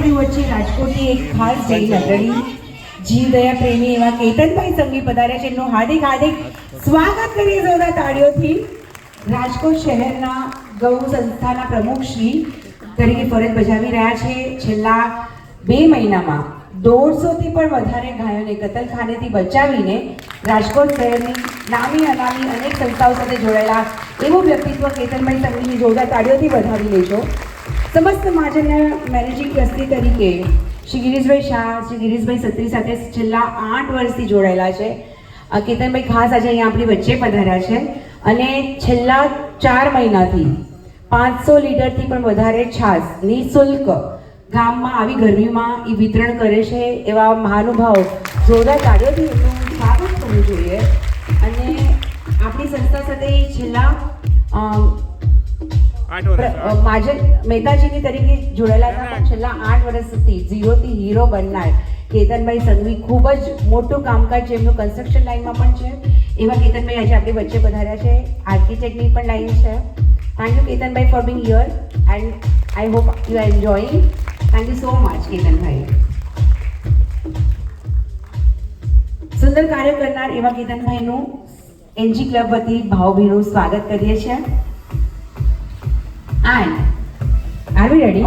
આપણી વચ્ચે રાજકોટની એક ખાસ જૈન અગ્રણી જીવદયા પ્રેમી એવા કેતનભાઈ સંઘવી પધાર્યા છે. એમનું હાર્દિક સ્વાગત કરીએ જોરદાર તાળીઓથી. રાજકોટ શહેરના ગૌ સંસ્થાના પ્રમુખ શ્રી તરીકે ફરજ બજાવી રહ્યા છે. છેલ્લા 2 મહિનામાં 150થી પણ વધારે ગાયોને કતલખાનેથી બચાવીને રાજકોટ શહેરની નામી અનામી અનેક સંસ્થાઓ સાથે જોડાયેલા એવું વ્યક્તિત્વ કેતનભાઈ સંઘવીની જોરદાર તાળીઓથી વધાવી લેજો. સમસ્ત મહાજનના મેનેજિંગ ટ્રસ્ટી તરીકે શ્રી ગિરીશભાઈ શાહ, શ્રી ગિરીશભાઈ સત્રી સાથે છેલ્લા 8 વર્ષથી જોડાયેલા છે. કેતનભાઈ ખાસ આજે અહીંયા આપણી વચ્ચે પધાર્યા છે અને છેલ્લા 4 મહિનાથી 500 લીટરથી પણ વધારે છાશ નિઃશુલ્ક ગામમાં આવી ગરમીમાં એ વિતરણ કરે છે. એવા મહાનુભાવ જોરદાર તાળીઓથી એમનું સ્વાગત કરવું જોઈએ. અને આપણી સંસ્થા સાથે છેલ્લા મહાજન મહેતાજીની તરીકે જોડાયેલા હતા, પણ છેલ્લા 8 વર્ષથી ઝીરોથી હીરો બનનાર કેતનભાઈ સંઘવી ખૂબ જ મોટું કામકાજ જેમનું કન્સ્ટ્રક્શન લાઇનમાં પણ છે. એવા કેતનભાઈ આજે આપણી વચ્ચે પધાર્યા છે. આર્કિટેક્ટની પણ લાઈન છે. Thank you, Ketanbhai, for being here, and I hope you are enjoying. Thank you so much, Ketanbhai. સુંદર કાર્ય કરનાર એવા કેતનભાઈનું એનજી ક્લબ વતી ભાવભીનું સ્વાગત કરીએ છીએ. And are we ready?